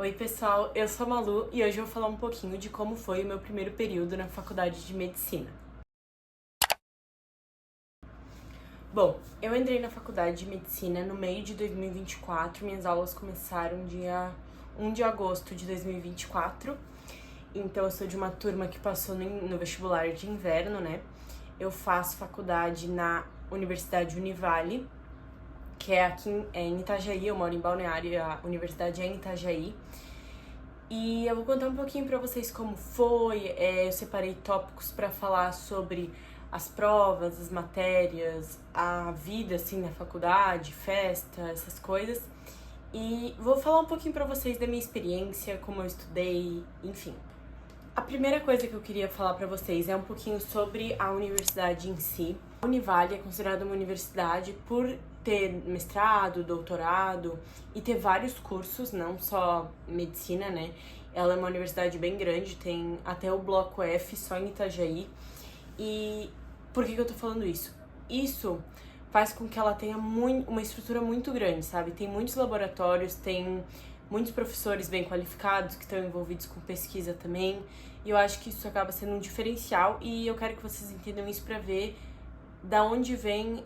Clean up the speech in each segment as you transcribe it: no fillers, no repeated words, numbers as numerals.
Oi pessoal, eu sou a Malu e hoje eu vou falar um pouquinho de como foi o meu primeiro período na faculdade de medicina. Bom, eu entrei na faculdade de medicina no meio de 2024, minhas aulas começaram dia 1 de agosto de 2024, então eu sou de uma turma que passou no vestibular de inverno, né? Eu faço faculdade na Universidade Univale, que é aqui em Itajaí, eu moro em Balneário e a universidade é em Itajaí. E eu vou contar um pouquinho pra vocês como foi, eu separei tópicos pra falar sobre as provas, as matérias, a vida, assim, na faculdade, festa, essas coisas. E vou falar um pouquinho pra vocês da minha experiência, como eu estudei, enfim. A primeira coisa que eu queria falar pra vocês é um pouquinho sobre a universidade em si. A Univale é considerada uma universidade por ter mestrado, doutorado e ter vários cursos, não só medicina, né? Ela é uma universidade bem grande, tem até o bloco F só em Itajaí. E por que eu tô falando isso? Isso faz com que ela tenha uma estrutura muito grande, sabe? Tem muitos laboratórios, tem muitos professores bem qualificados que estão envolvidos com pesquisa também. E eu acho que isso acaba sendo um diferencial e eu quero que vocês entendam isso pra ver da onde vem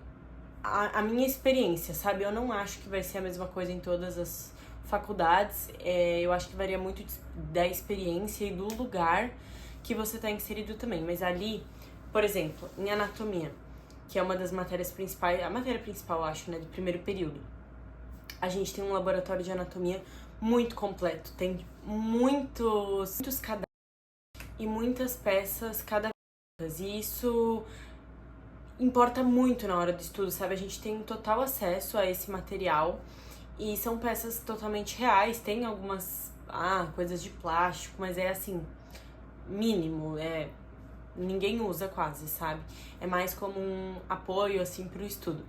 a minha experiência, sabe? Eu não acho que vai ser a mesma coisa em todas as faculdades. Eu acho que varia muito da experiência e do lugar que você tá inserido também. Mas ali, por exemplo, em anatomia, que é uma das matérias principais, a matéria principal, eu acho, né, do primeiro período, a gente tem um laboratório de anatomia muito completo. Tem muitos cadáveres e muitas peças cadavéricas. E isso importa muito na hora do estudo, sabe? A gente tem total acesso a esse material e são peças totalmente reais. Tem algumas coisas de plástico, mas é assim, mínimo, ninguém usa quase, sabe? É mais como um apoio assim pro estudo.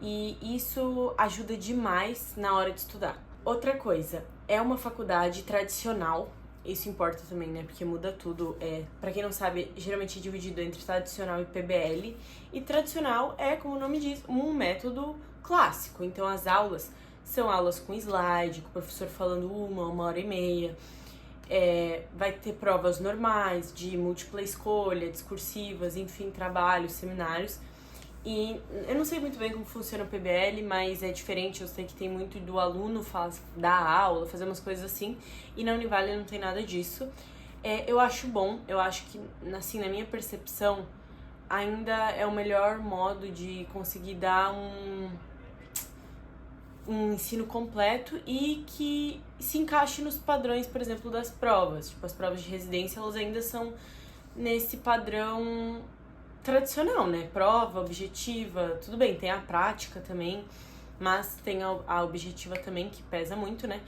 E isso ajuda demais na hora de estudar. Outra coisa, é uma faculdade tradicional. Isso importa também, né? Porque muda tudo. Pra quem não sabe, geralmente é dividido entre tradicional e PBL. E tradicional é, como o nome diz, um método clássico. Então as aulas são aulas com slide, com o professor falando uma hora e meia. Vai ter provas normais, de múltipla escolha, discursivas, enfim, trabalhos, seminários. E eu não sei muito bem como funciona o PBL, mas é diferente, eu sei que tem muito do aluno dar aula, fazer umas coisas assim, e na Univale não tem nada disso. Eu acho bom, eu acho que, assim, na minha percepção, ainda é o melhor modo de conseguir dar um ensino completo e que se encaixe nos padrões, por exemplo, das provas. Tipo, as provas de residência, elas ainda são nesse padrão tradicional, né? Prova, objetiva, tudo bem, tem a prática também, mas tem a objetiva também, que pesa muito, né?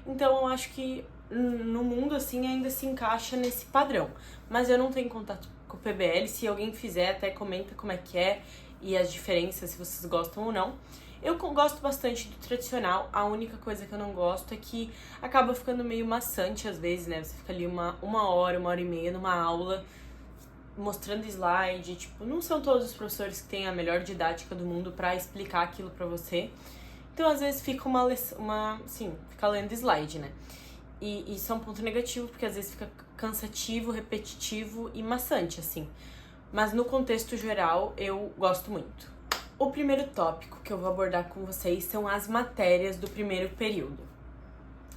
Então eu acho que no mundo, assim, ainda se encaixa nesse padrão. Mas eu não tenho contato com o PBL, se alguém fizer, até comenta como é que é e as diferenças, se vocês gostam ou não. Eu gosto bastante do tradicional, a única coisa que eu não gosto é que acaba ficando meio maçante às vezes, né? Você fica ali uma hora e meia numa aula, mostrando slide, tipo, não são todos os professores que têm a melhor didática do mundo pra explicar aquilo pra você. Então, às vezes, fica fica lendo slide, né? E isso é um ponto negativo, porque às vezes fica cansativo, repetitivo e maçante, assim. Mas no contexto geral, eu gosto muito. O primeiro tópico que eu vou abordar com vocês são as matérias do primeiro período.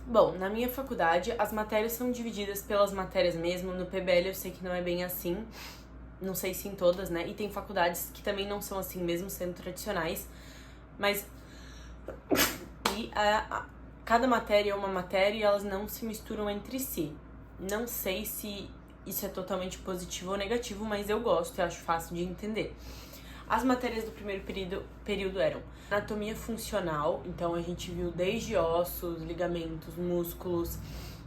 Bom, na minha faculdade, as matérias são divididas pelas matérias mesmo. No PBL eu sei que não é bem assim, não sei se em todas, né? E tem faculdades que também não são assim, mesmo sendo tradicionais. Mas cada matéria é uma matéria e elas não se misturam entre si. Não sei se isso é totalmente positivo ou negativo, mas eu gosto e acho fácil de entender. As matérias do primeiro período eram anatomia funcional, então a gente viu desde ossos, ligamentos, músculos,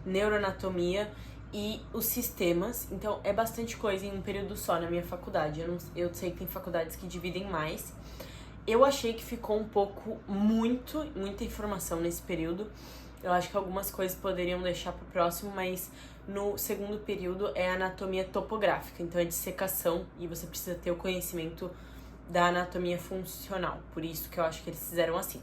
neuroanatomia e os sistemas. Então é bastante coisa em um período só na minha faculdade. Eu sei que tem faculdades que dividem mais. Eu achei que ficou um pouco muita informação nesse período. Eu acho que algumas coisas poderiam deixar pro próximo, mas no segundo período é anatomia topográfica, então é dissecação e você precisa ter o conhecimento da anatomia funcional, por isso que eu acho que eles fizeram assim.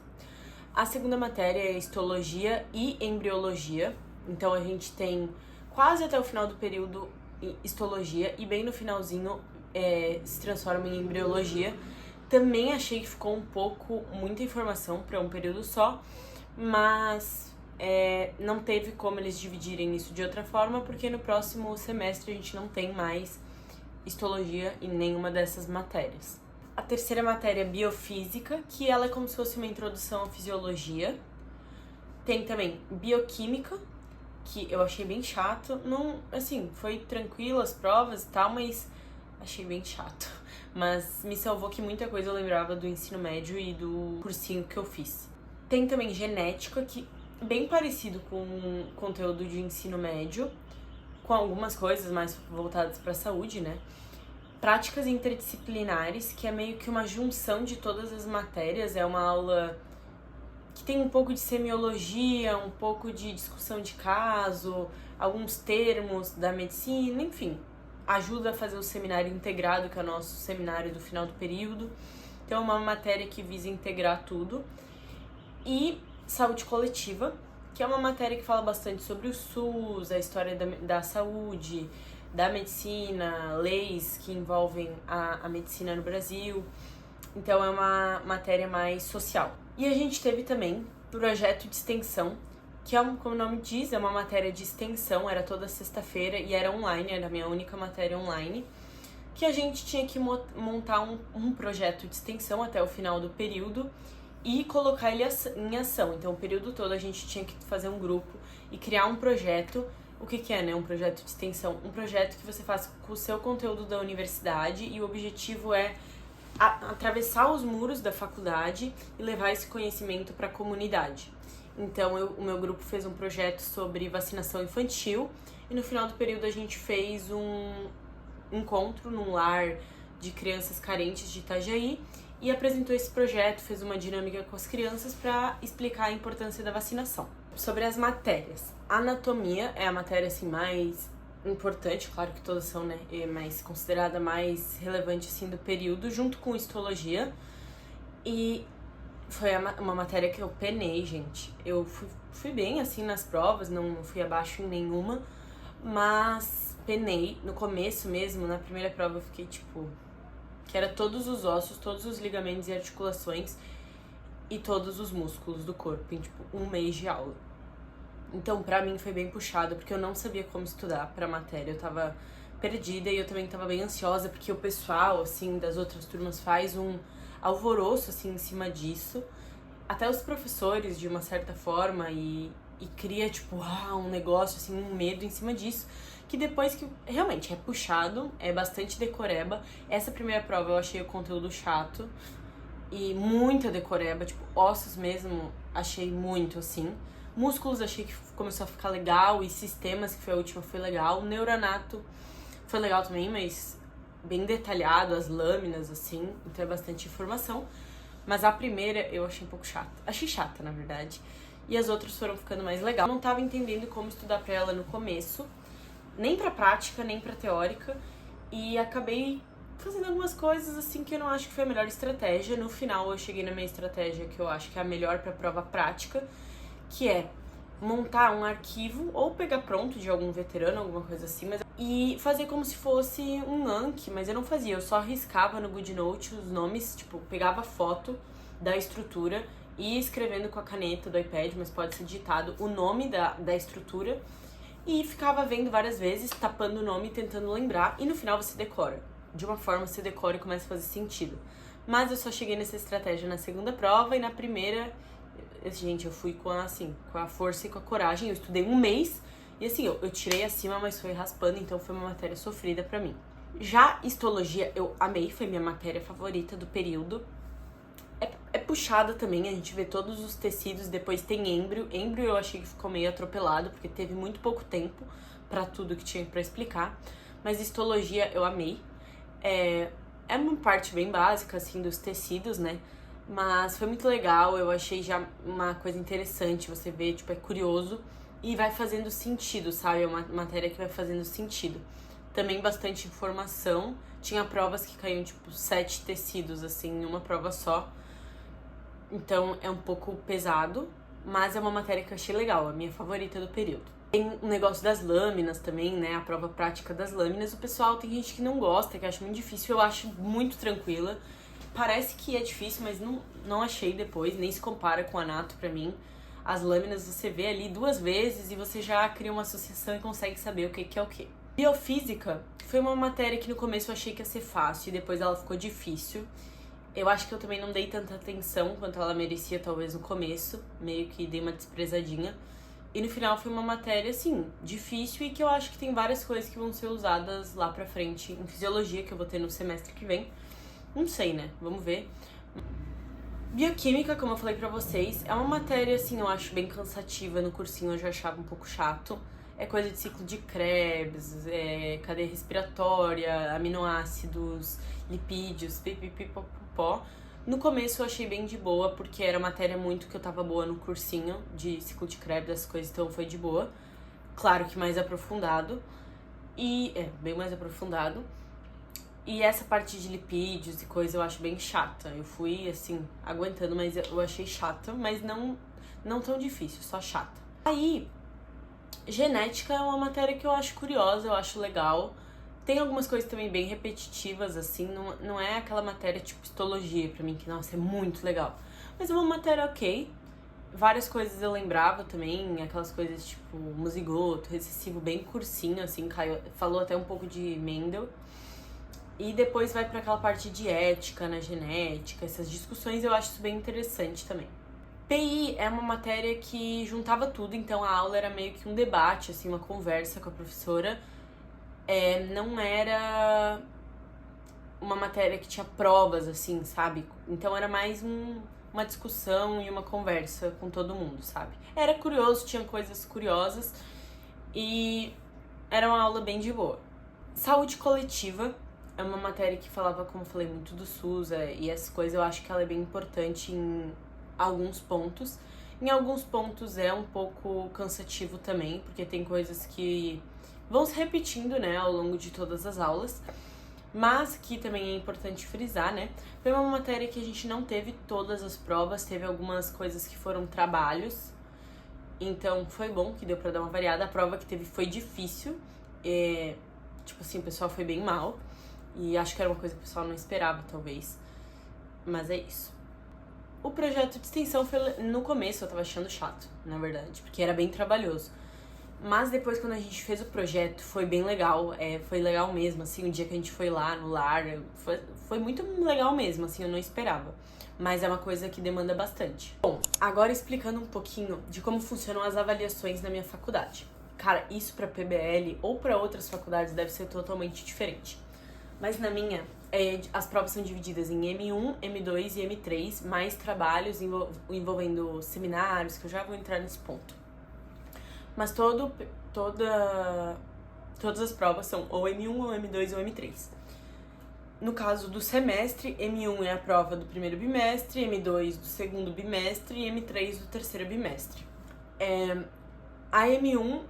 A segunda matéria é histologia e embriologia, Então a gente tem quase até o final do período histologia e bem no finalzinho se transforma em embriologia. Também achei que ficou muita informação para um período só, mas não teve como eles dividirem isso de outra forma, porque no próximo semestre a gente não tem mais histologia em nenhuma dessas matérias. A terceira matéria é biofísica, que ela é como se fosse uma introdução à fisiologia. Tem também bioquímica, que eu achei bem chato. Não, assim, foi tranquilo as provas e tal, mas achei bem chato. Mas me salvou que muita coisa eu lembrava do ensino médio e do cursinho que eu fiz. Tem também genética, que é bem parecido com o conteúdo de ensino médio, com algumas coisas mais voltadas para a saúde, né? Práticas interdisciplinares, que é meio que uma junção de todas as matérias, é uma aula que tem um pouco de semiologia, um pouco de discussão de caso, alguns termos da medicina, enfim, ajuda a fazer o seminário integrado, que é o nosso seminário do final do período. Então é uma matéria que visa integrar tudo. E saúde coletiva, que é uma matéria que fala bastante sobre o SUS, a história da saúde, da medicina, leis que envolvem a medicina no Brasil. Então é uma matéria mais social. E a gente teve também projeto de extensão, que como o nome diz, é uma matéria de extensão, era toda sexta-feira e era online, era a minha única matéria online, que a gente tinha que montar um projeto de extensão até o final do período e colocar ele em ação. Então o período todo a gente tinha que fazer um grupo e criar um projeto. O que é, né? Um projeto de extensão? Um projeto que você faz com o seu conteúdo da universidade e o objetivo é atravessar os muros da faculdade e levar esse conhecimento para a comunidade. Então o meu grupo fez um projeto sobre vacinação infantil e no final do período a gente fez um encontro num lar de crianças carentes de Itajaí e apresentou esse projeto, fez uma dinâmica com as crianças para explicar a importância da vacinação. Sobre as matérias, anatomia é a matéria assim mais importante, claro que todas são, né, mas considerada mais relevante assim do período, junto com histologia. E foi uma matéria que eu penei, gente. Eu fui bem assim nas provas, não fui abaixo em nenhuma, mas penei. No começo mesmo, na primeira prova eu fiquei tipo, que era todos os ossos, todos os ligamentos e articulações e todos os músculos do corpo em tipo um mês de aula. Então, pra mim foi bem puxado, porque eu não sabia como estudar pra matéria. Eu tava perdida e eu também tava bem ansiosa, porque o pessoal, assim, das outras turmas faz um alvoroço, assim, em cima disso. Até os professores, de uma certa forma, e cria, tipo, um negócio, assim, um medo em cima disso. Que depois que, realmente, é puxado, é bastante decoreba. Essa primeira prova eu achei o conteúdo chato e muita decoreba, tipo, ossos mesmo, achei muito, assim. Músculos achei que começou a ficar legal, e sistemas, que foi a última, foi legal. Neuronato foi legal também, mas bem detalhado, as lâminas, assim, então é bastante informação. Mas a primeira eu achei um pouco chata. Achei chata, na verdade. E as outras foram ficando mais legais. Eu não tava entendendo como estudar pra ela no começo, nem pra prática, nem pra teórica. E acabei fazendo algumas coisas, assim, que eu não acho que foi a melhor estratégia. No final eu cheguei na minha estratégia, que eu acho que é a melhor pra prova prática, que é montar um arquivo ou pegar pronto de algum veterano, alguma coisa assim, e fazer como se fosse um Anki, mas eu não fazia, eu só riscava no GoodNote os nomes, tipo, pegava foto da estrutura e ia escrevendo com a caneta do iPad, mas pode ser digitado o nome da estrutura, e ficava vendo várias vezes, tapando o nome e tentando lembrar, e no final você decora. De uma forma você decora e começa a fazer sentido. Mas eu só cheguei nessa estratégia na segunda prova, e na primeira, gente, eu fui com a força e com a coragem. Eu estudei um mês e assim, eu tirei acima, mas foi raspando, então foi uma matéria sofrida pra mim. Já histologia eu amei, foi minha matéria favorita do período. É puxada também, a gente vê todos os tecidos, depois tem êmbrio. Êmbrio eu achei que ficou meio atropelado, porque teve muito pouco tempo pra tudo que tinha pra explicar. Mas histologia eu amei. É uma parte bem básica, assim, dos tecidos, né? Mas foi muito legal, eu achei já uma coisa interessante, você vê, tipo, é curioso e vai fazendo sentido, sabe? É uma matéria que vai fazendo sentido. Também bastante informação, tinha provas que caíam, tipo, 7 tecidos, assim, em uma prova só. Então é um pouco pesado, mas é uma matéria que eu achei legal, a minha favorita do período. Tem o negócio das lâminas também, né? A prova prática das lâminas. O pessoal, tem gente que não gosta, que acha muito difícil. Eu acho muito tranquila. Parece que é difícil, mas não achei depois. Nem se compara com a Nato pra mim. As lâminas você vê ali 2 vezes e você já cria uma associação e consegue saber o que é o que. Biofísica foi uma matéria que no começo eu achei que ia ser fácil e depois ela ficou difícil. Eu acho que eu também não dei tanta atenção quanto ela merecia, talvez, no começo. Meio que dei uma desprezadinha. E no final foi uma matéria, assim, difícil e que eu acho que tem várias coisas que vão ser usadas lá pra frente em fisiologia, que eu vou ter no semestre que vem. Não sei, né? Vamos ver. Bioquímica, como eu falei pra vocês, é uma matéria, assim, eu acho bem cansativa. No cursinho eu já achava um pouco chato. É coisa de ciclo de Krebs, cadeia respiratória, aminoácidos, lipídios, pipipipopopó. No começo eu achei bem de boa, porque era matéria muito que eu tava boa no cursinho de ciclo de Krebs, essas coisas, então foi de boa. Claro que mais aprofundado. Bem mais aprofundado. E essa parte de lipídios e coisa eu acho bem chata. Eu fui, assim, aguentando, mas eu achei chata, mas não tão difícil, só chata. Aí, genética é uma matéria que eu acho curiosa, eu acho legal. Tem algumas coisas também bem repetitivas, assim, não é aquela matéria tipo histologia pra mim, que, nossa, é muito legal. Mas é uma matéria ok. Várias coisas eu lembrava também, aquelas coisas tipo mozigoto, recessivo, bem cursinho, assim, falou até um pouco de Mendel. E depois vai pra aquela parte de ética na genética, essas discussões eu acho isso bem interessante também. PI é uma matéria que juntava tudo, então a aula era meio que um debate, assim, uma conversa com a professora. Não era uma matéria que tinha provas, assim, sabe? Então era mais uma discussão e uma conversa com todo mundo, sabe? Era curioso, tinha coisas curiosas e era uma aula bem de boa. Saúde coletiva é uma matéria que falava, como eu falei, muito do SUS e essas coisas. Eu acho que ela é bem importante em alguns pontos. Em alguns pontos é um pouco cansativo também, porque tem coisas que vão se repetindo, né, ao longo de todas as aulas. Mas que também é importante frisar, né, foi uma matéria que a gente não teve todas as provas, teve algumas coisas que foram trabalhos. Então foi bom que deu pra dar uma variada. A prova que teve foi difícil, tipo assim, o pessoal foi bem mal. E acho que era uma coisa que o pessoal não esperava, talvez. Mas é isso. O projeto de extensão foi, no começo eu tava achando chato, na verdade, porque era bem trabalhoso. Mas depois, quando a gente fez o projeto, foi bem legal, foi legal mesmo, assim, o dia que a gente foi lá no lar, foi muito legal mesmo, assim, eu não esperava. Mas é uma coisa que demanda bastante. Bom, agora explicando um pouquinho de como funcionam as avaliações na minha faculdade. Cara, isso pra PBL ou pra outras faculdades deve ser totalmente diferente. Mas na minha, as provas são divididas em M1, M2 e M3, mais trabalhos envolvendo seminários, que eu já vou entrar nesse ponto. Mas todas as provas são ou M1, ou M2 ou M3. No caso do semestre, M1 é a prova do primeiro bimestre, M2 do segundo bimestre e M3 do terceiro bimestre. A M1,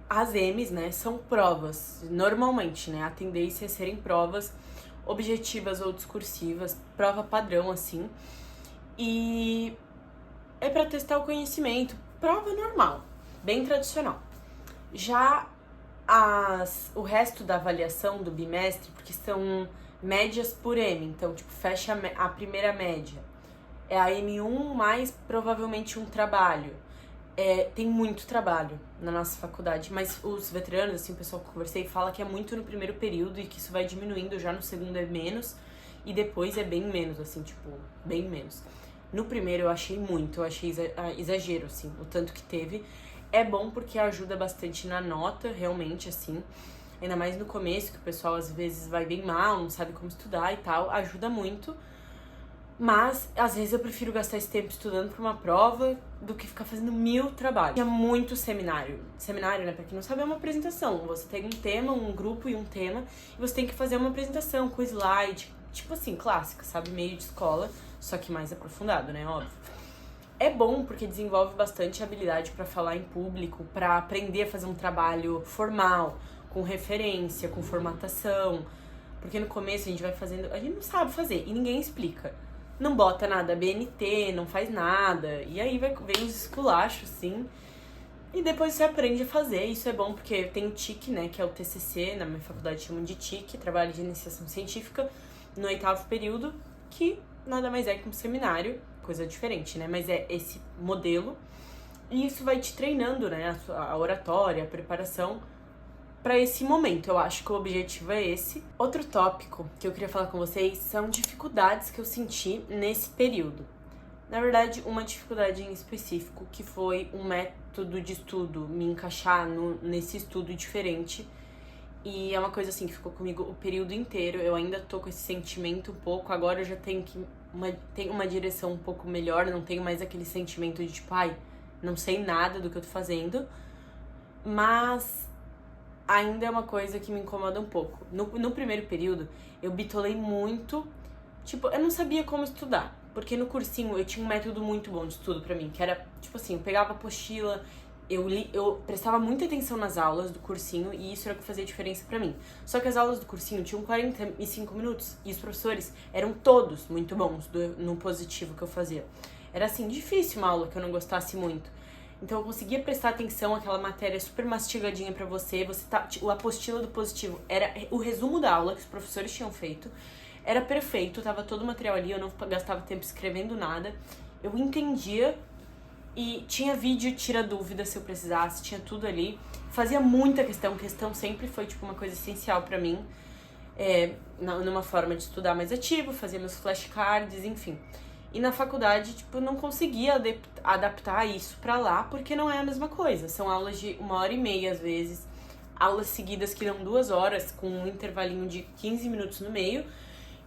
as M's, né, são provas, normalmente, né, a tendência é serem provas objetivas ou discursivas, prova padrão, assim, e é pra testar o conhecimento, prova normal, bem tradicional. Já o resto da avaliação do bimestre, porque são médias por M, então, tipo, fecha a primeira média, é a M1 mais provavelmente um trabalho. Tem muito trabalho na nossa faculdade, mas os veteranos, assim, o pessoal que eu conversei, fala que é muito no primeiro período e que isso vai diminuindo, já no segundo é menos e depois é bem menos, assim, tipo, bem menos. No primeiro eu achei muito, eu achei exagero, assim, o tanto que teve. É bom porque ajuda bastante na nota, realmente, assim, ainda mais no começo, que o pessoal às vezes vai bem mal, não sabe como estudar e tal, ajuda muito. Mas, às vezes, eu prefiro gastar esse tempo estudando pra uma prova do que ficar fazendo 1000 trabalhos. Tinha muito seminário. Seminário, né, pra quem não sabe, é uma apresentação. Você tem um tema, um grupo e um tema, e você tem que fazer uma apresentação com slide, tipo assim, clássica, sabe? Meio de escola, só que mais aprofundado, né, óbvio. É bom porque desenvolve bastante habilidade pra falar em público, pra aprender a fazer um trabalho formal, com referência, com formatação. Porque no começo a gente vai fazendo, a gente não sabe fazer e ninguém explica. Não bota nada BNT, não faz nada. E aí vem os esculachos, assim. E depois você aprende a fazer. Isso é bom porque tem o TIC, né, que é o TCC, na minha faculdade chamam de TIC, Trabalho de Iniciação Científica, no 8º período, que nada mais é que um seminário, coisa diferente, né, mas é esse modelo. E isso vai te treinando, né, a oratória, a preparação para esse momento. Eu acho que o objetivo é esse. Outro tópico que eu queria falar com vocês são dificuldades que eu senti nesse período. Na verdade, uma dificuldade em específico, que foi um método de estudo, me encaixar nesse estudo diferente. E é uma coisa assim que ficou comigo o período inteiro. Eu ainda tô com esse sentimento um pouco. Agora eu já tenho uma direção um pouco melhor. Não tenho mais aquele sentimento de tipo, ai, não sei nada do que eu tô fazendo. Mas ainda é uma coisa que me incomoda um pouco. No primeiro período, eu bitolei muito. Tipo, eu não sabia como estudar. Porque no cursinho eu tinha um método muito bom de estudo pra mim, que era, tipo assim, eu pegava a apostila, eu prestava muita atenção nas aulas do cursinho e isso era o que fazia diferença pra mim. Só que as aulas do cursinho tinham 45 minutos e os professores eram todos muito bons no positivo que eu fazia. Era assim, difícil uma aula que eu não gostasse muito. Então eu conseguia prestar atenção àquela matéria super mastigadinha pra você, a apostila do positivo era o resumo da aula que os professores tinham feito. Era perfeito, tava todo o material ali, eu não gastava tempo escrevendo nada. Eu entendia e tinha vídeo, tira dúvida se eu precisasse, tinha tudo ali. Fazia muita questão sempre foi tipo uma coisa essencial pra mim. Numa forma de estudar mais ativo, fazia meus flashcards, enfim. E na faculdade, tipo, não conseguia adaptar isso pra lá, porque não é a mesma coisa. São aulas de 1h30 às vezes, aulas seguidas que dão 2 horas, com um intervalinho de 15 minutos no meio.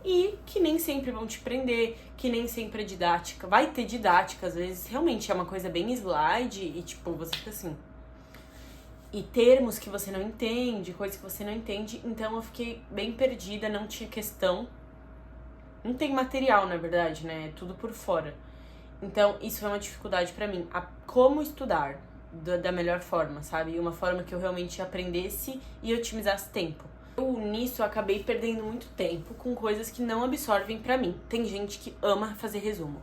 E que nem sempre vão te prender, que nem sempre é didática. Vai ter didática, às vezes realmente é uma coisa bem slide e tipo, você fica assim. E termos que você não entende, coisas que você não entende. Então eu fiquei bem perdida, não tinha questão. Não tem material, na verdade, né? É tudo por fora. Então isso foi uma dificuldade pra mim. Como estudar da melhor forma, sabe? Uma forma que eu realmente aprendesse e otimizasse tempo. Nisso eu acabei perdendo muito tempo com coisas que não absorvem pra mim. Tem gente que ama fazer resumo.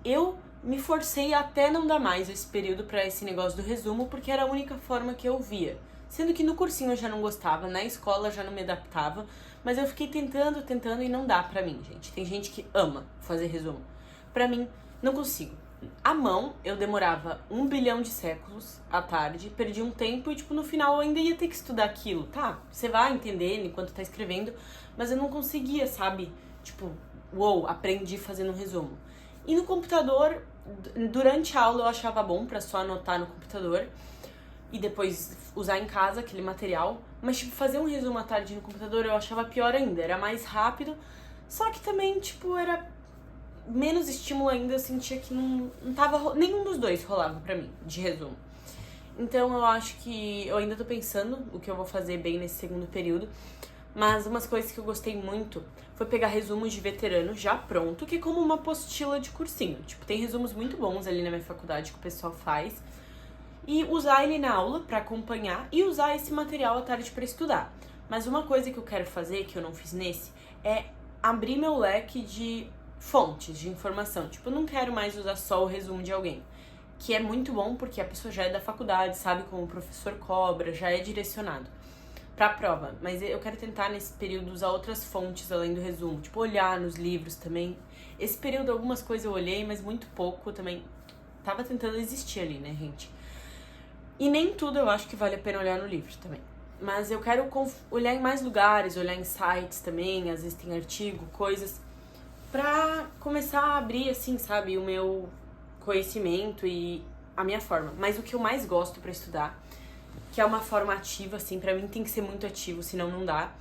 Eu me forcei até não dar mais esse período pra esse negócio do resumo, porque era a única forma que eu via. Sendo que no cursinho eu já não gostava, na escola eu já não me adaptava, mas eu fiquei tentando e não dá pra mim, gente. Tem gente que ama fazer resumo. Pra mim, não consigo. À mão, eu demorava 1 bilhão de séculos à tarde, perdi um tempo e, tipo, no final eu ainda ia ter que estudar aquilo, tá? Você vai entendendo enquanto tá escrevendo, mas eu não conseguia, sabe? Tipo, aprendi fazendo um resumo. E no computador, durante a aula eu achava bom pra só anotar no computador e depois usar em casa aquele material, mas, tipo, fazer um resumo à tarde no computador eu achava pior ainda, era mais rápido, só que também, tipo, era menos estímulo ainda, eu sentia que não tava, nenhum dos dois rolava pra mim, de resumo. Então eu acho que eu ainda tô pensando o que eu vou fazer bem nesse segundo período, mas umas coisas que eu gostei muito foi pegar resumos de veterano já pronto, que é como uma apostila de cursinho. Tipo, tem resumos muito bons ali na minha faculdade que o pessoal faz, e usar ele na aula pra acompanhar e usar esse material à tarde pra estudar. Mas uma coisa que eu quero fazer, que eu não fiz nesse, é abrir meu leque de fontes de informação. Tipo, eu não quero mais usar só o resumo de alguém, que é muito bom porque a pessoa já é da faculdade, sabe como o professor cobra, já é direcionado pra prova. Mas eu quero tentar nesse período usar outras fontes além do resumo, tipo olhar nos livros também. Esse período algumas coisas eu olhei, mas muito pouco também. Tava tentando existir ali, né, gente? E nem tudo eu acho que vale a pena olhar no livro também. Mas eu quero olhar em mais lugares, olhar em sites também, às vezes tem artigo, coisas, pra começar a abrir, assim, sabe, o meu conhecimento e a minha forma. Mas o que eu mais gosto pra estudar, que é uma forma ativa, assim, pra mim tem que ser muito ativo, senão não dá,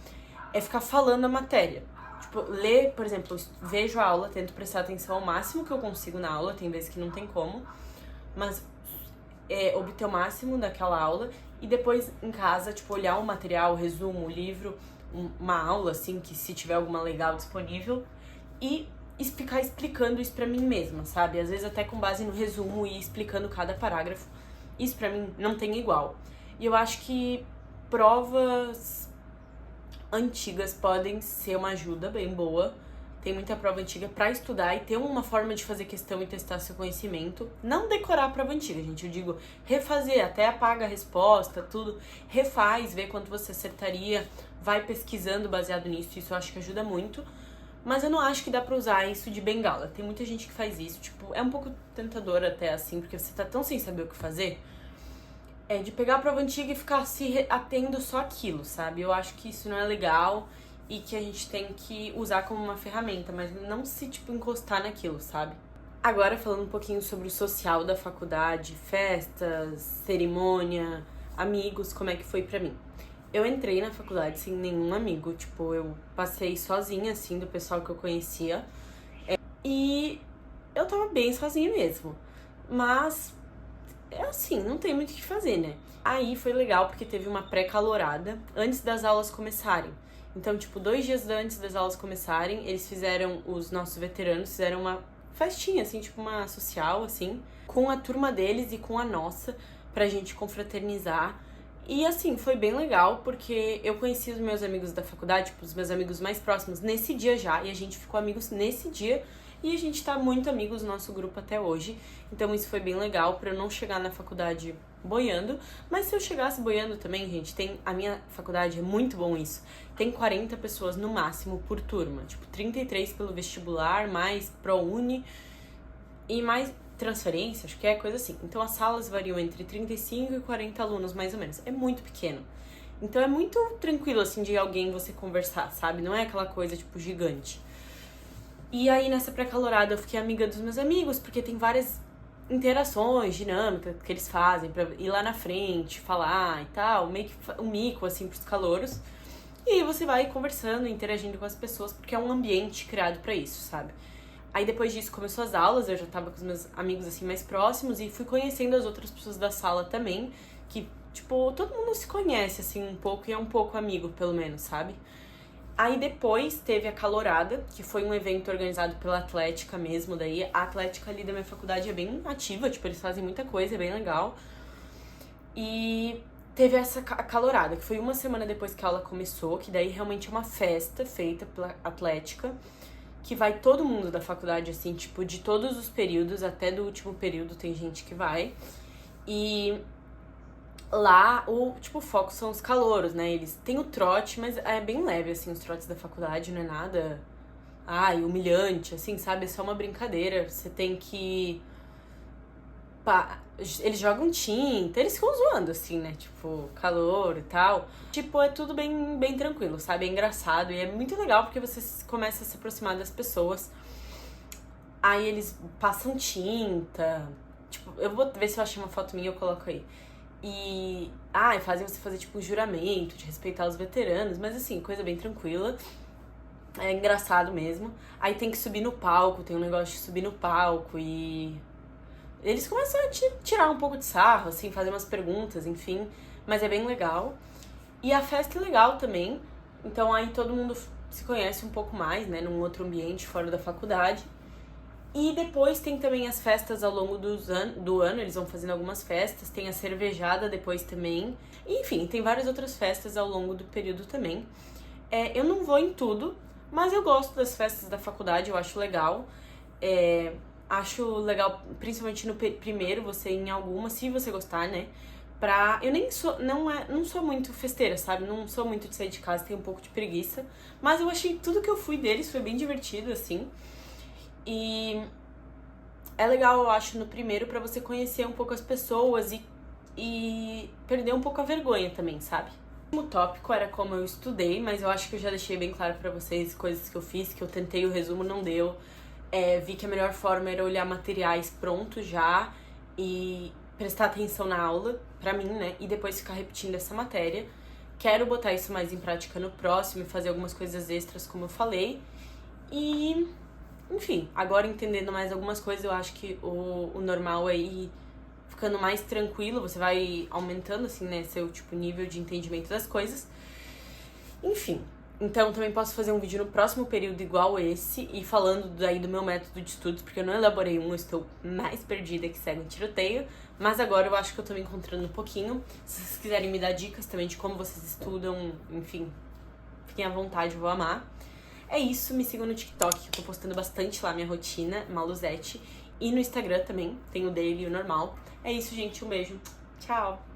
é ficar falando a matéria. Tipo, ler, por exemplo, vejo a aula, tento prestar atenção ao máximo que eu consigo na aula, tem vezes que não tem como, mas obter o máximo daquela aula e depois em casa, tipo, olhar o material, o resumo, o livro, uma aula, assim, que se tiver alguma legal disponível, e ficar explicando isso pra mim mesma, sabe? Às vezes até com base no resumo e explicando cada parágrafo. Isso pra mim não tem igual. E eu acho que provas antigas podem ser uma ajuda bem boa. tem muita prova antiga pra estudar e ter uma forma de fazer questão e testar seu conhecimento. Não decorar a prova antiga, gente, eu digo refazer, até apaga a resposta, tudo, refaz, vê quanto você acertaria, vai pesquisando baseado nisso, isso eu acho que ajuda muito. Mas eu não acho que dá pra usar isso de bengala. Tem muita gente que faz isso, tipo, é um pouco tentador até assim, porque você tá tão sem saber o que fazer, de pegar a prova antiga e ficar se atendo só aquilo, sabe? Eu acho que isso não é legal e que a gente tem que usar como uma ferramenta, mas não se, tipo, encostar naquilo, sabe? Agora falando um pouquinho sobre o social da faculdade, festas, cerimônia, amigos, como é que foi pra mim. Eu entrei na faculdade sem nenhum amigo, tipo, eu passei sozinha, assim, do pessoal que eu conhecia, e eu tava bem sozinha mesmo, mas é assim, não tem muito o que fazer, né? Aí foi legal porque teve uma pré-calorada antes das aulas começarem. Então, tipo, 2 dias antes das aulas começarem, eles fizeram, os nossos veteranos fizeram uma festinha, assim, tipo uma social, assim, com a turma deles e com a nossa, pra gente confraternizar. E, assim, foi bem legal, porque eu conheci os meus amigos da faculdade, tipo, os meus amigos mais próximos nesse dia já, e a gente ficou amigos nesse dia, e a gente tá muito amigos no nosso grupo até hoje. Então isso foi bem legal pra eu não chegar na faculdade boiando. Mas se eu chegasse boiando também, gente, a minha faculdade é muito bom isso. Tem 40 pessoas no máximo por turma. Tipo, 33 pelo vestibular, mais ProUni e mais transferência, acho que é coisa assim. Então as salas variam entre 35 e 40 alunos, mais ou menos. É muito pequeno. Então é muito tranquilo, assim, de alguém você conversar, sabe? Não é aquela coisa, tipo, gigante. E aí, nessa pré-calorada, eu fiquei amiga dos meus amigos, porque tem várias interações, dinâmicas que eles fazem pra ir lá na frente, falar e tal, meio que um mico, assim, pros calouros. E aí você vai conversando, interagindo com as pessoas, porque é um ambiente criado pra isso, sabe? Aí depois disso começou as aulas, eu já tava com os meus amigos, assim, mais próximos, e fui conhecendo as outras pessoas da sala também, que, tipo, todo mundo se conhece, assim, um pouco, e é um pouco amigo, pelo menos, sabe? Aí depois teve a Calorada, que foi um evento organizado pela Atlética mesmo, daí a Atlética ali da minha faculdade é bem ativa, tipo, eles fazem muita coisa, é bem legal. E teve essa Calorada, que foi uma semana depois que a aula começou, que daí realmente é uma festa feita pela Atlética, que vai todo mundo da faculdade, assim, tipo, de todos os períodos, até do último período tem gente que vai. E lá, o foco são os calouros, né? Eles têm o trote, mas é bem leve, assim, os trotes da faculdade, não é nada, humilhante, assim, sabe? É só uma brincadeira. Você tem que... eles jogam tinta, eles ficam zoando, assim, né? Tipo, calor e tal. Tipo, é tudo bem, bem tranquilo, sabe? É engraçado e é muito legal porque você começa a se aproximar das pessoas. Aí eles passam tinta. Tipo, eu vou ver se eu achei uma foto minha e eu coloco aí. E fazem você fazer, tipo, um juramento de respeitar os veteranos, mas assim, coisa bem tranquila. É engraçado mesmo. Aí tem que subir no palco, tem um negócio de subir no palco e... eles começam a tirar um pouco de sarro, assim, fazer umas perguntas, enfim. Mas é bem legal. E a festa é legal também. Então aí todo mundo se conhece um pouco mais, né, num outro ambiente fora da faculdade. E depois tem também as festas ao longo do ano, eles vão fazendo algumas festas, tem a cervejada depois também. Enfim, tem várias outras festas ao longo do período também. Eu não vou em tudo, mas eu gosto das festas da faculdade, eu acho legal. Acho legal, principalmente no primeiro, você ir em alguma, se você gostar, né? Eu nem sou, não sou muito festeira, sabe? Não sou muito de sair de casa, tenho um pouco de preguiça. Mas eu achei tudo que eu fui deles foi bem divertido, assim. E é legal, eu acho, no primeiro pra você conhecer um pouco as pessoas e perder um pouco a vergonha também, sabe? O tópico era como eu estudei, mas eu acho que eu já deixei bem claro pra vocês coisas que eu fiz, que eu tentei, o resumo não deu. Vi que a melhor forma era olhar materiais prontos já e prestar atenção na aula, pra mim, né? E depois ficar repetindo essa matéria. Quero botar isso mais em prática no próximo e fazer algumas coisas extras, como eu falei. E... enfim, agora entendendo mais algumas coisas, eu acho que o normal é ir ficando mais tranquilo, você vai aumentando, assim, né, seu, tipo, nível de entendimento das coisas. Enfim, então também posso fazer um vídeo no próximo período igual esse, e falando daí do meu método de estudos, porque eu não elaborei eu estou mais perdida que segue um tiroteio, mas agora eu acho que eu tô me encontrando um pouquinho. Se vocês quiserem me dar dicas também de como vocês estudam, enfim, fiquem à vontade, eu vou amar. É isso, me sigam no TikTok, que eu tô postando bastante lá minha rotina, Maluzete. E no Instagram também, tem o daily e o normal. É isso, gente, um beijo. Tchau!